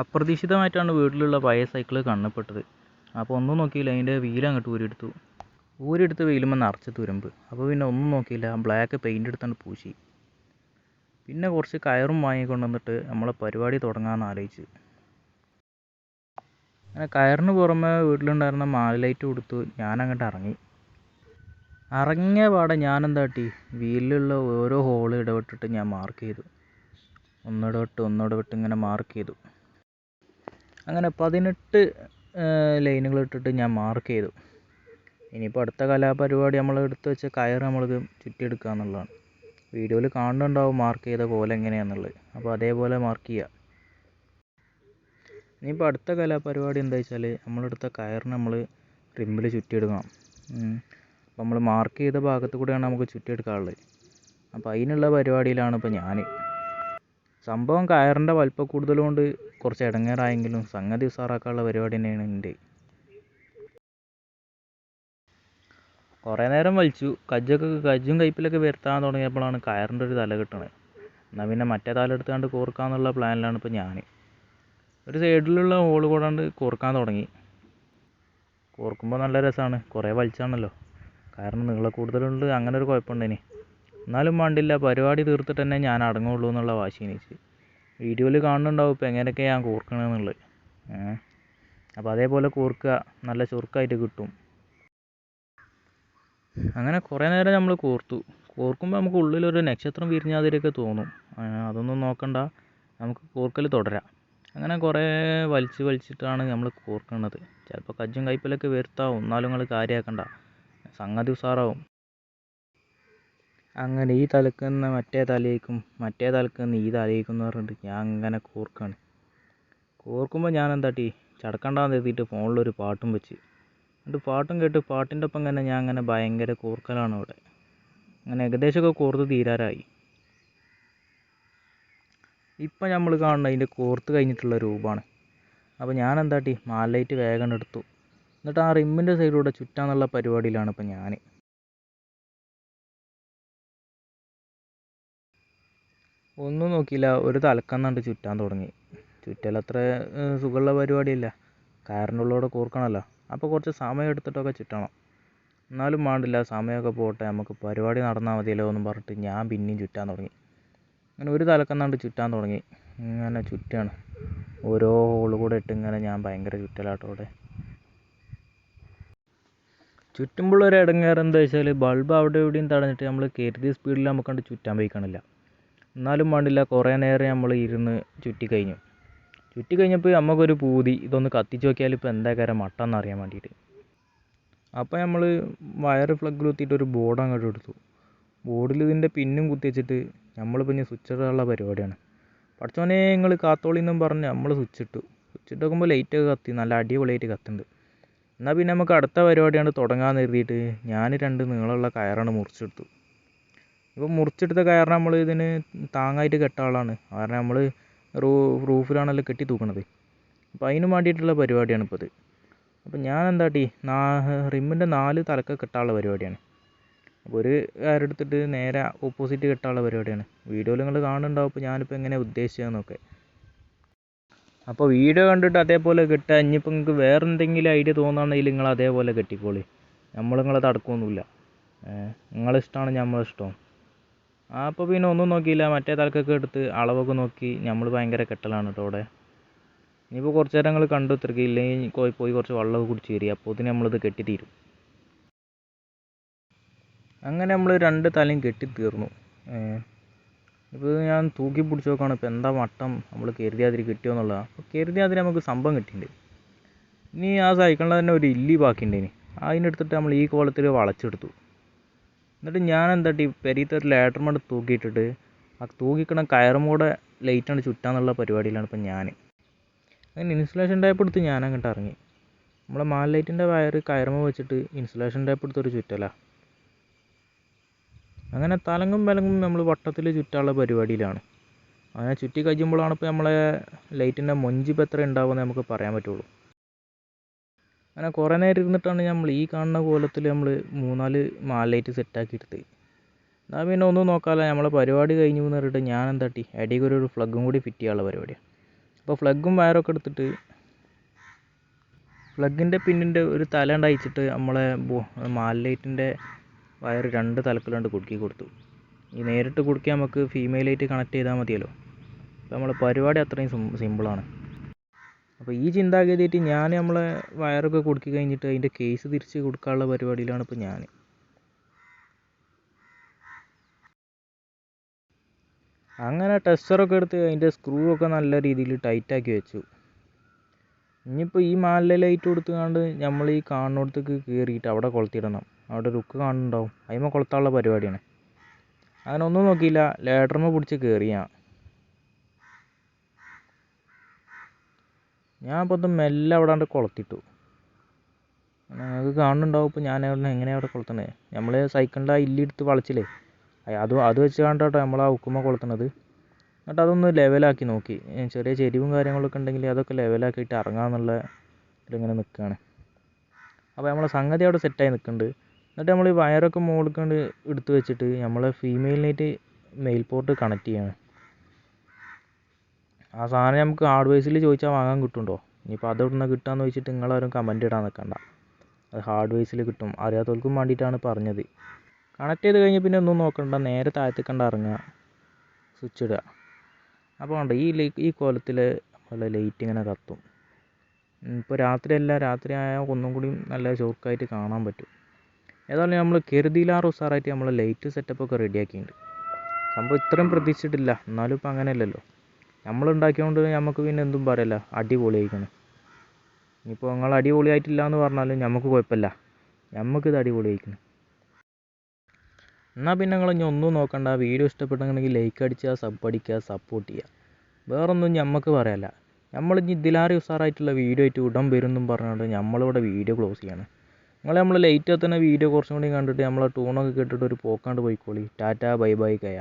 അപ്രതീക്ഷിതമായിട്ടാണ് വീട്ടിലുള്ള പഴയ സൈക്കിൾ കണ്ണപ്പെട്ടത്. അപ്പോൾ ഒന്നും നോക്കിയില്ല, അതിൻ്റെ വീലങ്ങോട്ട് ഊരിയെടുത്ത് വെയിലുമ്പോൾ നിറച്ച് തുരുമ്പ്. അപ്പോൾ പിന്നെ ഒന്നും നോക്കിയില്ല, ബ്ലാക്ക് പെയിൻ്റ് എടുത്താണ് പൂശി. പിന്നെ കുറച്ച് കയറും വാങ്ങിക്കൊണ്ട് വന്നിട്ട് നമ്മളെ പരിപാടി തുടങ്ങാമെന്ന് ആലോചിച്ച്. അങ്ങനെ കയറിന് പുറമെ വീട്ടിലുണ്ടായിരുന്ന ലൈറ്റ് കൊടുത്തു ഞാനങ്ങോട്ട് ഇറങ്ങിയ പാടെ ഞാനെന്താട്ടി, വീലിലുള്ള ഓരോ ഹോൾ ഇടവിട്ടിട്ട് ഞാൻ മാർക്ക് ചെയ്തു. ഒന്നിടവിട്ട് ഇങ്ങനെ മാർക്ക് ചെയ്തു. അങ്ങനെ 18 ലൈനുകൾ ഇട്ടിട്ട് ഞാൻ മാർക്ക് ചെയ്തു. ഇനിയിപ്പോൾ അടുത്ത കലാപരിപാടി നമ്മൾ എടുത്ത് വെച്ച കയർ നമ്മൾക്ക് ചുറ്റിയെടുക്കുക എന്നുള്ളതാണ്. വീഡിയോയിൽ കാണുന്നുണ്ടാവും മാർക്ക് ചെയ്ത പോലെ എങ്ങനെയാണെന്നുള്ളത്. അപ്പോൾ അതേപോലെ മാർക്ക് ചെയ്യുക. ഇനിയിപ്പോൾ അടുത്ത കലാപരിപാടി എന്താ വെച്ചാൽ, നമ്മളെടുത്ത കയറിന് നമ്മൾ റിമ്മിൽ ചുറ്റിയെടുക്കണം. അപ്പോൾ നമ്മൾ മാർക്ക് ചെയ്ത ഭാഗത്ത് കൂടെയാണ് നമുക്ക് ചുറ്റിയെടുക്കാനുള്ളത്. അപ്പോൾ അതിനുള്ള പരിപാടിയിലാണ് ഇപ്പോൾ ഞാൻ. സംഭവം കയറിൻ്റെ വലിപ്പം കൂടുതലുകൊണ്ട് കുറച്ച് ഇടങ്ങേറായെങ്കിലും സംഗതി ഉസാറാക്കാനുള്ള പരിപാടി തന്നെയാണ് എൻ്റെ. കുറേ നേരം വലിച്ചു. കജ്ജും കയ്പിലൊക്കെ വരുത്താൻ തുടങ്ങിയപ്പോഴാണ് കയറിൻ്റെ ഒരു തല കിട്ടണത്. എന്നാൽ പിന്നെ മറ്റേ തല എടുത്തുകൊണ്ട് കോർക്കാന്നുള്ള പ്ലാനിലാണ് ഇപ്പോൾ ഞാൻ. ഒരു സൈഡിലുള്ള ഹോൾ കൂടാണ്ട് കോർക്കാൻ തുടങ്ങി. കോർക്കുമ്പോൾ നല്ല രസമാണ്, കുറേ വലിച്ചാണല്ലോ. കാരണം നീളം കൂടുതലുണ്ട്, അങ്ങനെ ഒരു കുഴപ്പമുണ്ടേനി. എന്നാലും വേണ്ടില്ല, പരിപാടി തീർത്തിട്ട് തന്നെ ഞാൻ അടങ്ങുള്ളൂ എന്നുള്ള വാശി എനിക്ക്. വീഡിയോയിൽ കാണുന്നുണ്ടാവും ഇപ്പോൾ എങ്ങനെയൊക്കെ ഞാൻ കോർക്കണമെന്നുള്ളത്. അപ്പോൾ അതേപോലെ കോർക്കുക, നല്ല ചുരുക്കായിട്ട് കിട്ടും. അങ്ങനെ കുറേ നേരം നമ്മൾ കോർക്കുമ്പോൾ നമുക്ക് ഉള്ളിലൊരു നക്ഷത്രം വിരിഞ്ഞാതിരിയൊക്കെ തോന്നും. അതൊന്നും നോക്കണ്ട, നമുക്ക് കോർക്കൽ തുടരാം. അങ്ങനെ കുറേ വലിച്ചിട്ടാണ് നമ്മൾ കോർക്കുന്നത്. ചിലപ്പോൾ കജ്ജും കയ്പിലൊക്കെ വരുത്താവും, എന്നാലും നിങ്ങൾ കാര്യമാക്കണ്ട, സംഗതി ഉസാറാവും. അങ്ങനെ ഈ തലക്കുന്ന മറ്റേ തലയിക്കും, മറ്റേ തലക്കുന്ന ഈ തലയിക്കും എന്ന് പറഞ്ഞിട്ട് ഞാൻ അങ്ങനെ കോർക്കാണ്. കോർക്കുമ്പോൾ ഞാൻ എന്താട്ടി, ചടക്കണ്ടാന്ന് എഴുതിയിട്ട് ഫോണിലൊരു പാട്ടും വെച്ച്. എന്നിട്ട് പാട്ടും കേട്ട് പാട്ടിൻ്റെ ഒപ്പം തന്നെ ഞാൻ അങ്ങനെ ഭയങ്കര കോർക്കലാണ് ഇവിടെ. അങ്ങനെ ഏകദേശമൊക്കെ കോർത്ത് തീരാറായി. ഇപ്പം നമ്മൾ കാണുന്നത് അതിൻ്റെ കോർത്ത് കഴിഞ്ഞിട്ടുള്ള രൂപമാണ്. അപ്പോൾ ഞാൻ എന്താട്ടി, ലൈറ്റ് വേഗം എടുത്തു. എന്നിട്ട് ആ റിമ്മിൻ്റെ സൈഡിലൂടെ ചുറ്റാന്നുള്ള പരിപാടിയിലാണ് ഇപ്പം ഞാൻ. ഒന്നും നോക്കിയില്ല, ഒരു തലക്കന്നാണ്ട് ചുറ്റാൻ തുടങ്ങി. ചുറ്റലത്ര സുഖമുള്ള പരിപാടിയല്ല, കയറിൻ്റെ ഉള്ളിലൂടെ കോർക്കണമല്ലോ. അപ്പോൾ കുറച്ച് സമയം എടുത്തിട്ടൊക്കെ ചുറ്റണം. എന്നാലും വേണ്ടില്ല, സമയമൊക്കെ പോട്ടെ, നമുക്ക് പരിപാടി നടന്നാൽ മതിയല്ലോ എന്നും പറഞ്ഞിട്ട് ഞാൻ പിന്നെയും ചുറ്റാൻ തുടങ്ങി. അങ്ങനെ ഒരു തലക്കന്നാണ്ട് ചുറ്റാൻ തുടങ്ങി. ഇങ്ങനെ ചുറ്റാണ്, ഓരോ ഹോൾ കൂടെ ഇട്ട് ഇങ്ങനെ ഞാൻ ഭയങ്കര ചുറ്റലാട്ടോടെ. ചുറ്റുമ്പോൾ ഒരു ഇടങ്ങേറ് എന്താ വെച്ചാൽ, ബൾബ് അവിടെ എവിടെയും തടഞ്ഞിട്ട് നമ്മൾ കരുതിയ സ്പീഡിൽ നമുക്ക് കണ്ട് ചുറ്റാൻ വയ്ക്കണില്ല. എന്നാലും വേണ്ടില്ല, കുറേ നേരം നമ്മൾ ഇരുന്ന് ചുറ്റിക്കഴിഞ്ഞപ്പോൾ നമുക്കൊരു പൂതി, ഇതൊന്ന് കത്തിച്ച് നോക്കിയാൽ ഇപ്പോൾ എന്താ കാര്യം മട്ടം അറിയാൻ വേണ്ടിയിട്ട്. അപ്പോൾ നമ്മൾ വയർ പ്ലഗ് കുത്തിയിട്ട് ഒരു ബോർഡ് അങ്ങോട്ട് എടുത്തു. ബോർഡിൽ ഇതിൻ്റെ പിന്നും കുത്തി വെച്ചിട്ട് നമ്മൾ പിന്നെ സ്വിച്ച് ഇടാനുള്ള പരിപാടിയാണ്. പഠിച്ചോനെ നിങ്ങൾ കാത്തോളിന്നും പറഞ്ഞ് നമ്മൾ സ്വിച്ച് നോക്കുമ്പോൾ ലൈറ്റൊക്കെ കത്തി, നല്ല അടിപൊളിയായിട്ട് കത്തുന്നുണ്ട്. എന്നാൽ പിന്നെ നമുക്ക് അടുത്ത പരിപാടിയാണ് തുടങ്ങാമെന്ന് കരുതിയിട്ട് ഞാൻ 2 നീളമുള്ള കയറാണ് മുറിച്ചെടുത്തു. ഇപ്പോൾ മുറിച്ചെടുത്ത കയറിന് നമ്മൾ ഇതിന് താങ്ങായിട്ട് കെട്ടാളാണ്. കാരണം നമ്മൾ റൂഫിലാണല്ലോ കെട്ടി തൂക്കണത്. അപ്പോൾ അതിന് വേണ്ടിയിട്ടുള്ള പരിപാടിയാണ് ഇപ്പോൾ ഇത്. അപ്പോൾ ഞാൻ എന്താട്ടി, റിമ്മിൻ്റെ 4 തലക്ക് കെട്ടാനുള്ള പരിപാടിയാണ്. അപ്പോൾ ഒരു കയറെടുത്തിട്ട് നേരെ ഓപ്പോസിറ്റ് കെട്ടാനുള്ള പരിപാടിയാണ്. വീഡിയോയിൽ നിങ്ങൾ കാണുന്നുണ്ടാവും ഇപ്പോൾ ഞാനിപ്പോൾ എങ്ങനെയാണ് ഉദ്ദേശിച്ചതെന്നൊക്കെ. അപ്പോൾ വീഡിയോ കണ്ടിട്ട് അതേപോലെ കെട്ടുക. ഇനിയിപ്പോൾ നിങ്ങൾക്ക് വേറെ എന്തെങ്കിലും ഐഡിയ തോന്നുകയാണെങ്കിൽ നിങ്ങൾ അതേപോലെ കെട്ടിക്കോളി, നിങ്ങളെ തടക്കൊന്നുമില്ല. നിങ്ങളിഷ്ടമാണ് നമ്മളിഷ്ടം. അപ്പോൾ പിന്നെ ഒന്നും നോക്കിയില്ല, മറ്റേ തലക്കൊക്കെ എടുത്ത് അളവൊക്കെ നോക്കി നമ്മൾ ഭയങ്കര കെട്ടലാണ് കേട്ടോ അവിടെ. ഇനിയിപ്പോൾ കുറച്ച് നേരം നിങ്ങൾ കണ്ടു ഇത്രയ്ക്ക്, ഇല്ലെങ്കിൽ പോയി കുറച്ച് വെള്ളമൊക്കെ കുടിച്ച് കയറി, അപ്പോൾ ഇതിന് നമ്മളിത് കെട്ടിത്തീരും. അങ്ങനെ നമ്മൾ 2 തലയും കെട്ടിത്തീർന്നു. ഇപ്പോൾ ഞാൻ തൂക്കി പിടിച്ച് നോക്കുകയാണ് ഇപ്പോൾ എന്താ മട്ടം നമ്മൾ കരുതിയാതിരി കിട്ടിയോ എന്നുള്ളതാണ്. അപ്പോൾ കരുതിയാതിരി നമുക്ക് സംഭവം കിട്ടിയിട്ടുണ്ട്. ഇനി ആ സൈക്കിളിൽ തന്നെ ഒരു ഇല്ലി ബാക്കിയുണ്ടേനി, അതിനെടുത്തിട്ട് നമ്മൾ ഈ കോലത്തിൽ വളച്ചെടുത്തു. എന്നിട്ട് ഞാൻ എന്താട്ടി, പെരീത്തെ ഒരു ലാഡർമേട് തൂക്കിയിട്ടിട്ട് ആ തൂക്കിക്കണ കയറും കൂടെ ലൈറ്റാണ് ചുറ്റാന്നുള്ള പരിപാടിയിലാണ് ഇപ്പം ഞാൻ. അങ്ങനെ ഇൻസുലേഷൻ ടേപ്പ് എടുത്ത് ഞാൻ അങ്ങോട്ട് ഇറങ്ങി. നമ്മളെ ലൈറ്റിൻ്റെ വയർ കയറുമ്പോൾ വെച്ചിട്ട് ഇൻസുലേഷൻ ടേപ്പ് എടുത്തൊരു ചുറ്റല. അങ്ങനെ തലങ്ങും നമ്മൾ വട്ടത്തിൽ ചുറ്റാനുള്ള പരിപാടിയിലാണ്. അങ്ങനെ ചുറ്റി കഴിയുമ്പോഴാണ് ഇപ്പോൾ നമ്മളെ ലൈറ്റിൻ്റെ മൊഞ്ചിപ്പോൾ എത്ര ഉണ്ടാവുമെന്ന് നമുക്ക് പറയാൻ പറ്റുള്ളൂ. അങ്ങനെ കുറേ നേരം ഇരുന്നിട്ടാണ് നമ്മൾ ഈ കാണുന്ന കോലത്തിൽ നമ്മൾ 3-4 ലൈറ്റ് സെറ്റാക്കിയെടുത്ത്. എന്നാൽ പിന്നെ ഒന്നും നോക്കാമല്ല, നമ്മളെ പരിപാടി കഴിഞ്ഞു എന്ന് പറഞ്ഞിട്ട് ഞാൻ എന്താട്ടി, അടിയിൽ ഒരു പ്ലഗും കൂടി ഫിറ്റ് ചെയ്യാനുള്ള പരിപാടിയാണ്. അപ്പോൾ ഫ്ലഗും വയറൊക്കെ എടുത്തിട്ട് ഫ്ലഗിൻ്റെ പിന്നിൻ്റെ ഒരു തല ഉണ്ടായിച്ചിട്ട് നമ്മളെ മാൽ ലൈറ്റിൻ്റെ വയർ 2 തലക്കിലാണ്ട് കുടുക്കി കൊടുത്തു. ഈ നേരിട്ട് കുടുക്കി നമുക്ക് ഫീമെയിൽ ലൈറ്റ് കണക്ട് ചെയ്താൽ മതിയല്ലോ. അപ്പോൾ നമ്മളെ പരിപാടി അത്രയും സിമ്പിളാണ്. അപ്പോൾ ഈ ചിന്താഗതിയായിട്ട് ഞാൻ നമ്മളെ വയറൊക്കെ കുടുക്കി കഴിഞ്ഞിട്ട് അതിൻ്റെ കേസ് തിരിച്ച് കൊടുക്കാനുള്ള പരിപാടിയിലാണ് ഇപ്പോൾ ഞാൻ. അങ്ങനെ ടെസ്റ്ററൊക്കെ എടുത്ത് അതിൻ്റെ സ്ക്രൂ ഒക്കെ നല്ല രീതിയിൽ ടൈറ്റാക്കി വെച്ചു. ഇനിയിപ്പോൾ ഈ മാലിലെ ലൈറ്റ് കൊടുത്തുകൊണ്ട് നമ്മൾ ഈ കാണുന്നിടത്തേക്ക് കയറിയിട്ട് അവിടെ കൊളുത്തിയിടണം. അവിടെ റുക്ക് കാണുന്നുണ്ടാവും, അതിന്മേൽ കൊളുത്താനുള്ള പരിപാടിയാണ്. അങ്ങനെ ഒന്നും നോക്കിയില്ല, ലേഡറിന്മേൽ പിടിച്ച് കയറി ഞാൻ അപ്പോൾ ഇത് മെല്ലെ അവിടെ കൊളുത്തിട്ടു. ഞങ്ങൾക്ക് കാണുന്നുണ്ടാവും ഇപ്പോൾ ഞാൻ എങ്ങനെയാണ് അവിടെ കൊളുത്തുന്നത്. നമ്മൾ സൈക്കിളിൻ്റെ ആ ഇല്ലെടുത്ത് വളച്ചില്ലേ, അത് വെച്ച് കണ്ടോട്ടോ നമ്മൾ ആ ഉക്കുമ്മ കൊളുത്തുന്നത്. എന്നിട്ട് അതൊന്ന് ലെവലാക്കി നോക്കി. ചെറിയ ചെരിവും കാര്യങ്ങളൊക്കെ ഉണ്ടെങ്കിൽ അതൊക്കെ ലെവലാക്കിയിട്ട് ഇറങ്ങാമെന്നുള്ള ഇതിലിങ്ങനെ നിൽക്കുകയാണ്. അപ്പോൾ നമ്മളെ സംഗതി അവിടെ സെറ്റായി നിൽക്കുന്നുണ്ട്. എന്നിട്ട് നമ്മൾ ഈ വയറൊക്കെ മുകളിൽ കൊണ്ട് എടുത്ത് വെച്ചിട്ട് നമ്മളെ ഫീമെയിലിനായിട്ട് മെയിൽ പോർട്ട് കണക്ട് ചെയ്യാണ്. ആ സാധനം നമുക്ക് ഹാർഡ്വെയർസിൽ ചോദിച്ചാൽ വാങ്ങാൻ കിട്ടുന്നുണ്ടോ? ഇനിയിപ്പോൾ അത് എവിടുന്ന് കിട്ടുകയെന്ന് ചോദിച്ചിട്ട് നിങ്ങളാരും കമൻറ്റ് ഇടാൻ നിൽക്കണ്ട. അത് ഹാർഡ്വെയർസിൽ കിട്ടും. അറിയാത്തവർക്കും വേണ്ടിയിട്ടാണ് പറഞ്ഞത്. കണക്ട് ചെയ്ത് കഴിഞ്ഞ് പിന്നെ ഒന്നും നോക്കണ്ട, നേരെ താഴത്തേക്ക് ഇറങ്ങുക, സ്വിച്ച് ഇടുക. അപ്പോൾ ഉണ്ട് ഈ കോലത്തിൽ പോലെ ലൈറ്റ് ഇങ്ങനെ കത്തും. ഇപ്പോൾ രാത്രിയല്ല, രാത്രി ആയാൽ ഒന്നും കൂടി നല്ല ചുരുക്കമായിട്ട് കാണാൻ പറ്റും. ഏതായാലും നമ്മൾ കരുതിയിലാറ് ഉസാറായിട്ട് നമ്മൾ ലൈറ്റ് സെറ്റപ്പൊക്കെ റെഡിയാക്കിയിട്ടുണ്ട്. സംഭവം ഇത്രയും പ്രതീക്ഷിച്ചിട്ടില്ല, എന്നാലും ഇപ്പോൾ അങ്ങനെയല്ലല്ലോ. നമ്മളുണ്ടാക്കിയതുകൊണ്ട് നമുക്ക് പിന്നെ എന്തും പറയല്ല, അടിപൊളിയായിരിക്കണം. ഇനിയിപ്പോൾ നിങ്ങൾ അടിപൊളിയായിട്ടില്ല എന്ന് പറഞ്ഞാലും നമുക്ക് കുഴപ്പമില്ല, നമുക്കിത് അടിപൊളിയായിരിക്കണം. എന്നാൽ പിന്നെ നിങ്ങൾ ഇനി ഒന്നും നോക്കണ്ട. വീഡിയോ ഇഷ്ടപ്പെട്ടെങ്കിൽ ലൈക്ക് അടിക്കുക, സബ് അടിക്കുക, സപ്പോർട്ട് ചെയ്യുക. വേറൊന്നും നമുക്ക് പറയാല്ല. നമ്മളിനി ഇതിലാറി ഉസാറായിട്ടുള്ള വീഡിയോ ആയിട്ട് ഉടൻ വരുമെന്നും പറഞ്ഞുകൊണ്ട് നമ്മളിവിടെ വീഡിയോ ക്ലോസ് ചെയ്യാണ്. നമ്മൾ ലേറ്റ് എത്തുന്ന വീഡിയോ കുറച്ചും കൂടി കണ്ടിട്ട് നമ്മളെ ടൂണൊക്കെ കേട്ടിട്ട് ഒരു പോക്കാണ്ട് പോയിക്കോളി. Tata bye bye കയ.